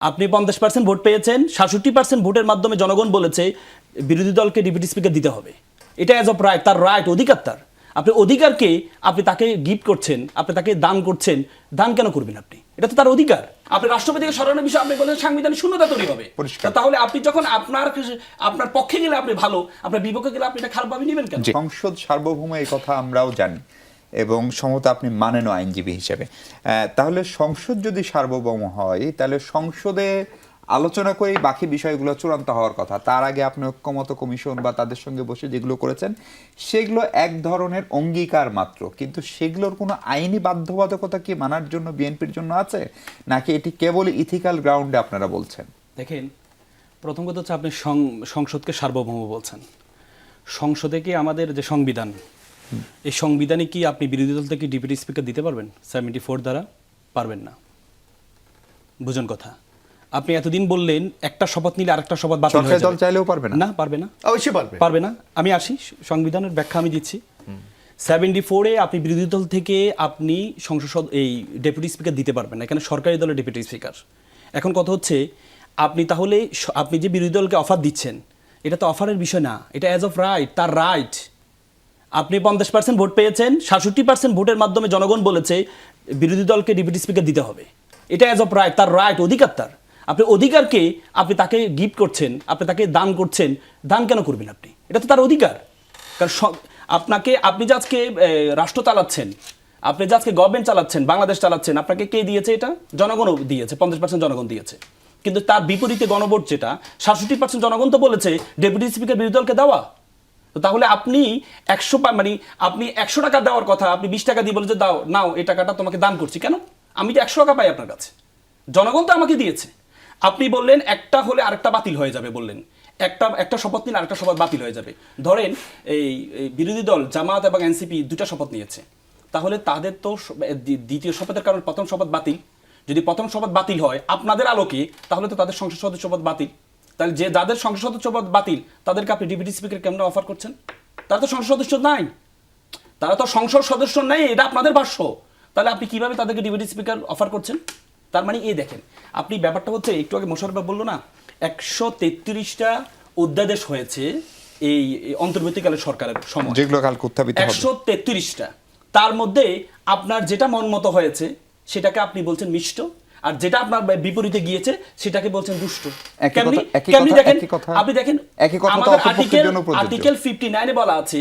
আপনি 50% ভোট পেয়েছেন, 67% ভোটের মাধ্যমে জনগণ বলেছে বিরোধী দলকে ডেপুটি স্পিকার দিতে হবে। এটা অ্যাজ অফ রাইট, তার রাইট, অধিকার তার। আপনি অধিকারকে আপনি তাকে গিফট করছেন, আপনি তাকে দান করছেন। দান কেন করবেন আপনি? এটা তো তার অধিকার। আপনি রাষ্ট্রপতিকে সরানোর বিষয়ে আপনি বলেন সাংবিধানিক শূন্যতা তৈরি হবে। তাহলে আপনি যখন আপনার পক্ষে গেলে আপনি ভালো, আপনার বিপক্ষে গেলে আপনি এটা খারাপভাবে নেবেন কেন? সংসদ সার্বভৌম এই কথা আমরাও জানি এবং সম্ভবত আপনি মানেনও আইনজীবী হিসেবে। তাহলে সংসদ যদি সার্বভৌম হয় তাহলে সংসদে আলোচনা করেই বাকি বিষয়গুলো চূড়ান্ত হওয়ার কথা। তার আগে আপনি ঐক্যমত্য কমিশন বা তাদের সঙ্গে বসে যেগুলো করেছেন সেগুলো এক ধরনের অঙ্গীকার মাত্র, কিন্তু সেগুলোর কোনো আইনি বাধ্যবাধকতা কি মানার জন্য বিএনপির জন্য আছে, নাকি এটি কেবল ইথিক্যাল গ্রাউন্ডে আপনারা বলছেন? দেখেন, প্রথম কথা হচ্ছে আপনি সংসদকে সার্বভৌম বলছেন। সংসদে কি আমাদের যে সংবিধান, এই সংবিধানে কি আপনি বিরোধী দল থেকে ডেপুটি স্পিকার দিতে পারবেন? 74 দ্বারা পারবেন না। বুঝুন কথা। আপনি এতদিন বললেন একটা শপথ নিলে আরেকটা শপথ বাতিল হয়ে যাবে। দল চাইলেও পারবে না? না, পারবে না। অবশ্যই পারবে। পারবে না। আমি আসি, সংবিধানের ব্যাখ্যা আমি দিচ্ছি। 74-এ আপনি বিরোধী দল থেকে আপনি সংসদ এই ডেপুটি স্পিকার দিতে পারবেন না, এখানে সরকারি দলের ডেপুটি স্পিকার। এখন কথা হচ্ছে আপনি তাহলে আপনি যে বিরোধী দলকে অফার দিচ্ছেন, এটা তো অফারের বিষয় না, এটা অ্যাজ অফ রাইট, তার রাইট। আপনি 50% ভোট পেয়েছেন, 67% ভোটের মাধ্যমে জনগণ বলেছে বিরোধী দলকে ডেপুটি স্পিকার দিতে হবে। এটা অ্যাজ অফ রাইট, তার রাইট, অধিকার তার। আপনি অধিকারকে আপনি তাকে গিফট করছেন, আপনি তাকে দান করছেন। দান কেন করবেন আপনি? এটা তো তার অধিকার। কারণ আপনি যে আজকে রাষ্ট্র চালাচ্ছেন, আপনি যে আজকে গভর্নমেন্ট চালাচ্ছেন, বাংলাদেশ চালাচ্ছেন, আপনাকে কে দিয়েছে? এটা জনগণও দিয়েছে, 50% জনগণ দিয়েছে। কিন্তু তার বিপরীতে গণভোট যেটা, 67% জনগণ তো বলেছে ডেপুটি স্পিকার বিরোধী দলকে দেওয়া। তো তাহলে আপনি 100 টাকা দেওয়ার কথা, আপনি 20 টাকা দিয়ে বলে যে দাও, নাও এই টাকাটা তোমাকে দান করছি। কেন? আমি তো 100 টাকা পাই আপনার কাছে, জনগণ তো আমাকে দিয়েছে। আপনি বললেন একটা হলে আরেকটা বাতিল হয়ে যাবে, বললেন একটা শপথ নিলে আরেকটা শপথ বাতিল হয়ে যাবে। ধরেন এই বিরোধী দল জামাত এবং এনসিপি দুটা শপথ নিয়েছে, তাহলে তাদের তো দ্বিতীয় শপথের কারণে প্রথম শপথ বাতিল। যদি প্রথম শপথ বাতিল হয় আপনাদের আলোকে, তাহলে তো তাদের সংসদ সদস্য শপথ বাতিল। তাহলে যাদের সংসদ সদস্য পদ বাতিল, তাদেরকে আপনি ডেপুটি স্পিকার কেমন অফার করছেন? তারা তো সংসদ সদস্য নাই, তারা তো সংসদ সদস্য নেই, এটা আপনাদের ভাষ্য। তাহলে আপনি কিভাবে তাদেরকে ডেপুটি স্পিকার অফার করছেন? তার মানে এই দেখেন, আপনি ব্যাপারটা হচ্ছে একটু আগে মোশাররফ বললো না, 133টা অধ্যাদেশ হয়েছে এই অন্তর্বর্তীকালীন সরকারের সময়, যেগুলো কালকে উত্থাপিত হবে 133টা। তার মধ্যে আপনার যেটা মন মতো হয়েছে সেটাকে আপনি বলছেন মিষ্ট, আর যেটা আপনার বিপরীতে গিয়েছে সেটাকে বলছেন দুষ্ট। কেমনি দেখেন, আপনি দেখেন আমাদের আর্টিকেল 59-এ বলা আছে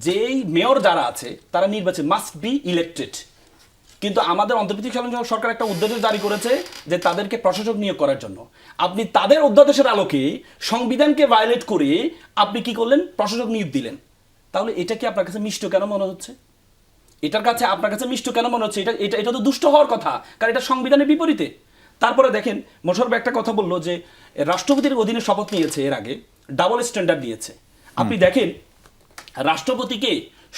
যে মেয়র যারা আছে তারা নির্বাচন মাস্ট বি ইলেক্টেড। কিন্তু আমাদের অন্তর্বর্তীকালীন সরকার একটা অধ্যাদেশ জারি করেছে যে তাদেরকে প্রশাসক নিয়োগ করার জন্য। আপনি তাদের অধ্যাদেশের আলোকে সংবিধানকে ভায়োলেট করে আপনি কি করলেন? প্রশাসক নিয়োগ দিলেন। তাহলে এটা কি আপনার কাছে মিষ্ট কেন মনে হচ্ছে? এটার কাছে আপনার কাছে মিষ্ট কেন মনে হচ্ছে? এটা তো দুষ্ট হওয়ার কথা, কারণ এটা সংবিধানের বিপরীতে। তারপরে দেখেন, মোশাররফ একটা কথা বললো যে রাষ্ট্রপতির অধীনে শপথ নিয়েছে, এর আগে ডাবল স্ট্যান্ডার্ড নিয়েছে। আপনি দেখেন, রাষ্ট্রপতিকে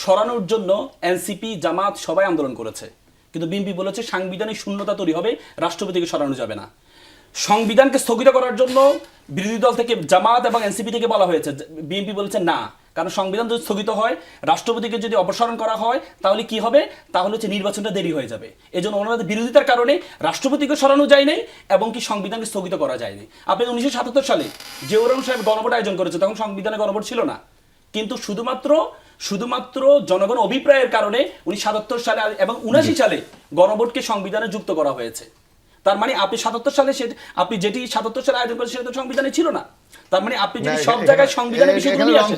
সরানোর জন্য এনসিপি, জামাত সবাই আন্দোলন করেছে, কিন্তু বিএনপি বলেছে সাংবিধানিক শূন্যতা তৈরি হবে, রাষ্ট্রপতিকে সরানো যাবে না। সংবিধানকে স্থগিত করার জন্য বিরোধী দল থেকে জামাত এবং এনসিপি থেকে বলা হয়েছে, বিএনপি বলেছে না, কারণ সংবিধান যদি স্থগিত হয়, রাষ্ট্রপতিকে যদি অপসারণ করা হয়, তাহলে কি হবে? তাহলে হচ্ছে নির্বাচনটা দেরি হয়ে যাবে। এই জন্য ওনাদের বিরোধিতার কারণে রাষ্ট্রপতিকে সরানো যায় নাই এবং কি সংবিধানকে স্থগিত করা যায়নি। আপনি 1977 সালে জিয়াউর সাহেব গণভোট আয়োজন করেছে, তখন সংবিধানে গণভোট ছিল না, কিন্তু শুধুমাত্র জনগণ অভিপ্রায়ের কারণে 1977 সালে এবং 79 সালে গণভোটকে সংবিধানে যুক্ত করা হয়েছে। তার মানে আপনি 77 সালে আপনি যেটি 77 সালে আয়োজন করেছেন সেটা তো সংবিধানে ছিল না। তার মানে আপনি যদি সব জায়গায় সংবিধানের বিষয়গুলো নিয়ে আসেন,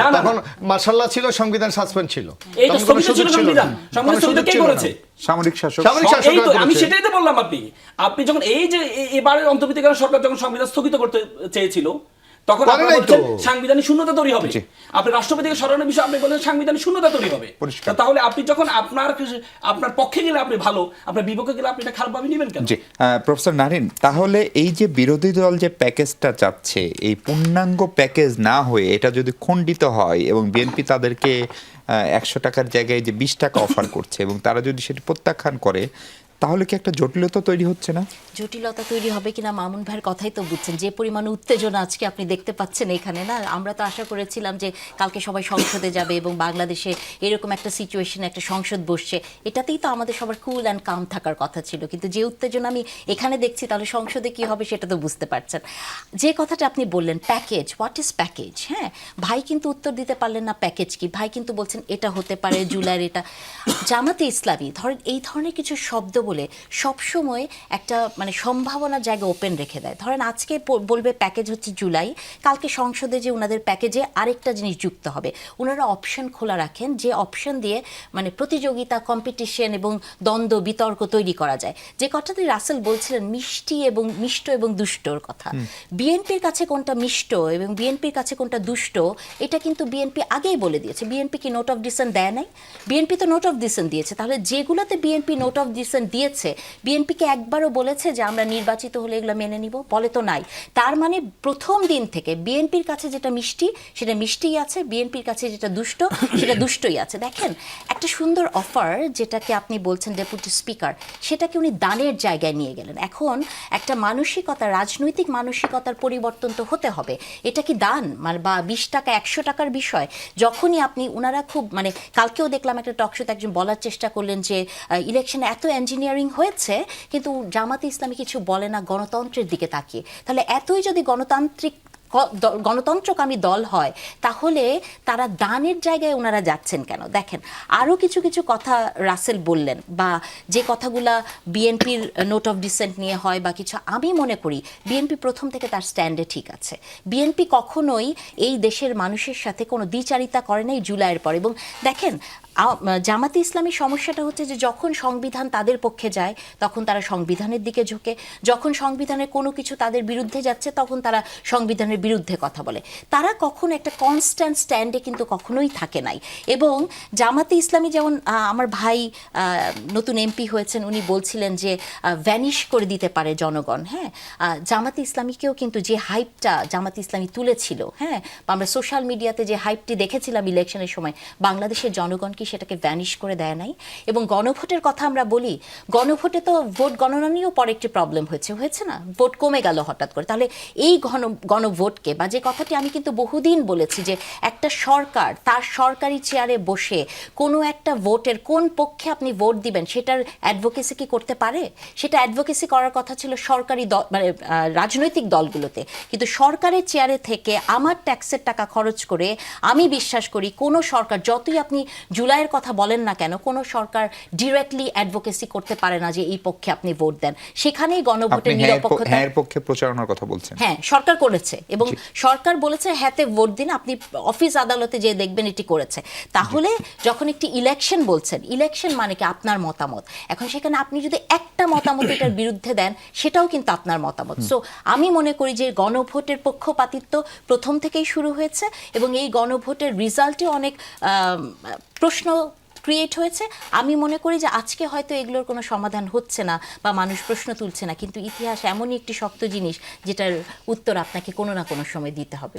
না তখন মাশাআল্লাহ ছিল, সংবিধান সাসপেন্ড ছিল, এই তো স্থগিত ছিল সংবিধান। সংবিধান স্থগিত কে করেছে? সামরিক শাসক। এই তো আমি সেটাই তো বললাম। আপনি যখন এই যে এবারে অন্তর্বর্তীকালীন সরকার যখন সংবিধান স্থগিত করতে চেয়েছিল, তখন আপনি বলছেন সাংবিধানিক শূন্যতা তৈরি হবে। আপনি রাষ্ট্রপতিকে সরানোর বিষয়ে আপনি বলেন সাংবিধানিক শূন্যতা তৈরি হবে। তাহলে আপনি যখন আপনার পক্ষে গেলে আপনি ভালো, আপনার বিপক্ষে গেলে আপনি এটা খারাপভাবে নেবেন কেন? জি, প্রফেসর নারিন, তাহলে এই যে বিরোধী দল যে প্যাকেজটা চাচ্ছে, এই পূর্ণাঙ্গ প্যাকেজ না হয়ে এটা যদি খণ্ডিত হয় এবং বিএনপি তাদেরকে 100 টাকার জায়গায় যে 20 টাকা অফার করছে এবং তারা যদি সেটা প্রত্যাখ্যান করে, তাহলে কি একটা জটিলতা তৈরি হচ্ছে না? জটিলতা তৈরি হবে কিনা মামুন ভাইয়ের কথাই তো বুঝছেন, যে পরিমাণ উত্তেজনা আজকে আপনি দেখতে পাচ্ছেন এখানে, না আমরা তো আশা করেছিলাম যে কালকে সবাই সংসদে যাবে এবং বাংলাদেশে এরকম একটা সিচুয়েশনে একটা সংসদ বসছে, এটাতেই তো আমাদের সবার কুল অ্যান্ড কাম থাকার কথা ছিল, কিন্তু যে উত্তেজনা আমি এখানে দেখছি তাহলে সংসদে কি হবে সেটা তো বুঝতে পারছেন। যে কথাটা আপনি বললেন প্যাকেজ, হোয়াট ইজ প্যাকেজ, হ্যাঁ ভাই কিন্তু উত্তর দিতে পারলেন না প্যাকেজ কি, ভাই কিন্তু বলছেন এটা হতে পারে জুলাইয়ের এটা। জামাতে ইসলামী ধরেন এই ধরনের কিছু শব্দ বলে সবসময় একটা মানে সম্ভাবনার জায়গা ওপেন রেখে দেয়। ধরেন আজকে বলবে প্যাকেজ হচ্ছে জুলাই, কালকে সংসদে যে ওনাদের প্যাকেজে আরেকটা জিনিস যুক্ত হবে, ওনারা অপশন খোলা রাখেন যে অপশন দিয়ে মানে প্রতিযোগিতা, কম্পিটিশন এবং দ্বন্দ্ব বিতর্ক তৈরি করা যায়। যে কথাটি রাসেল বলছিলেন মিষ্ট এবং দুষ্টর কথা, বিএনপির কাছে কোনটা মিষ্ট এবং বিএনপির কাছে কোনটা দুষ্ট এটা কিন্তু বিএনপি আগেই বলে দিয়েছে। বিএনপি কি নোট অফ ডিসেন্ট দেয় নাই? বিএনপি তো নোট অফ ডিসেন্ট দিয়েছে। তাহলে যেগুলোতে বিএনপি নোট অফ ডিসেন্ট দিয়েছে, বিএনপিকে একবারও বলেছে যে আমরা নির্বাচিত হলে এগুলো মেনে নিব? বলে তো নাই। তার মানে প্রথম দিন থেকে বিএনপির কাছে যেটা মিষ্টি সেটা মিষ্টিই আছে, বিএনপির কাছে যেটা দুষ্ট সেটা দুষ্টই আছে। দেখেন একটা সুন্দর অফার যেটাকে আপনি বলছেন ডেপুটি স্পিকার, সেটাকে উনি দানের জায়গায় নিয়ে গেলেন। এখন একটা মানসিকতা, রাজনৈতিক মানসিকতার পরিবর্তন তো হতে হবে। এটা কি দান মানে বা 20 টাকা 100 টাকার বিষয়? যখনই আপনি ওনারা খুব মানে কালকেও দেখলাম একটা টকশোতে একজন বলার চেষ্টা করলেন যে ইলেকশনে এত ইঞ্জিনিয়ারিং হয়েছে কিন্তু জামাতে ইসলামী কিছু বলে না গণতন্ত্রের দিকে তাকিয়ে। তাহলে এতই যদি গণতন্ত্রকামী দল হয় তাহলে তারা দানের জায়গায় ওনারা যাচ্ছেন কেন? দেখেন আরও কিছু কিছু কথা রাসেল বললেন বা যে কথাগুলা বিএনপির নোট অফ ডিসেন্ট নিয়ে হয় বা কিছু, আমি মনে করি বিএনপি প্রথম থেকে তার স্ট্যান্ডে ঠিক আছে। বিএনপি কখনোই এই দেশের মানুষের সাথে কোনো দ্বিচারিতা করে নাই জুলাইয়ের পর। এবং দেখেন জামাতে ইসলামীর সমস্যাটা হচ্ছে যে যখন সংবিধান তাদের পক্ষে যায় তখন তারা সংবিধানের দিকে ঝুঁকে, যখন সংবিধানের কোনো কিছু তাদের বিরুদ্ধে যাচ্ছে তখন তারা সংবিধানের বিরুদ্ধে কথা বলে। তারা কখনো একটা কনস্ট্যান্ট স্ট্যান্ডে কিন্তু কখনোই থাকে নাই। এবং জামাতে ইসলামী যেমন আমার ভাই নতুন এমপি হয়েছেন, উনি বলছিলেন যে ভ্যানিশ করে দিতে পারে জনগণ। হ্যাঁ, জামাতে ইসলামীকেও কিন্তু যে হাইপটা জামাতে ইসলামী তুলেছিল, হ্যাঁ আমরা সোশ্যাল মিডিয়াতে যে হাইপটি দেখেছিলাম ইলেকশনের সময়, বাংলাদেশের জনগণ কি সেটাকে ভ্যানিশ করে দেয় নাই? এবং গণভোটের কথা আমরা বলি, গণভোটে তো ভোট গণনা নিয়েও পরে একটি প্রবলেম হয়েছে না, ভোট কমে গেল হঠাৎ করে। তাহলে এই গণভোটকে বা যে কথাটি আমি কিন্তু বহুদিন বলেছি যে একটা সরকার তার সরকারি চেয়ারে বসে কোনো একটা ভোটের কোন পক্ষে আপনি ভোট দিবেন সেটার অ্যাডভোকেসি কি করতে পারে? সেটা অ্যাডভোকেসি করার কথা ছিল সরকারি দল মানে রাজনৈতিক দলগুলোতে, কিন্তু সরকারের চেয়ারে থেকে আমার ট্যাক্সের টাকা খরচ করে আমি বিশ্বাস করি কোনো সরকার, যতই আপনি জুলাইয়ের কথা বলেন না কেন, কোনো সরকার ডিরেক্টলি অ্যাডভোকেসি করতে পারে না যে এই পক্ষে আপনি ভোট দেন। সেখানেই গণভোটের নিরপেক্ষতা। হ্যাঁ, এর পক্ষে প্রচারণার কথা বলছেন। হ্যাঁ, সরকার করেছে এবং সরকার বলেছে হ্যাঁতে ভোট দিন, আপনি অফিস আদালতে যে দেখবেন এটি করেছে। তাহলে যখন একটি ইলেকশন বলছেন, ইলেকশন মানে কি আপনার মতামত। এখন সেখানে আপনি যদি একটা মতামত এটার বিরুদ্ধে দেন সেটাও কিন্তু আপনার মতামত। সো আমি মনে করি যে গণভোটের পক্ষপাতিত্ব প্রথম থেকেই শুরু হয়েছে এবং এই গণভোটের রেজাল্টে অনেক প্রশ্ন ক্রিয়েট হয়েছে। আমি মনে করি যে আজকে হয়তো এগুলোর কোনো সমাধান হচ্ছে না বা মানুষ প্রশ্ন তুলছে না, কিন্তু ইতিহাস এমনই একটি শক্ত জিনিস যেটার উত্তর আপনাকে কোনো না কোনো সময় দিতে হবে।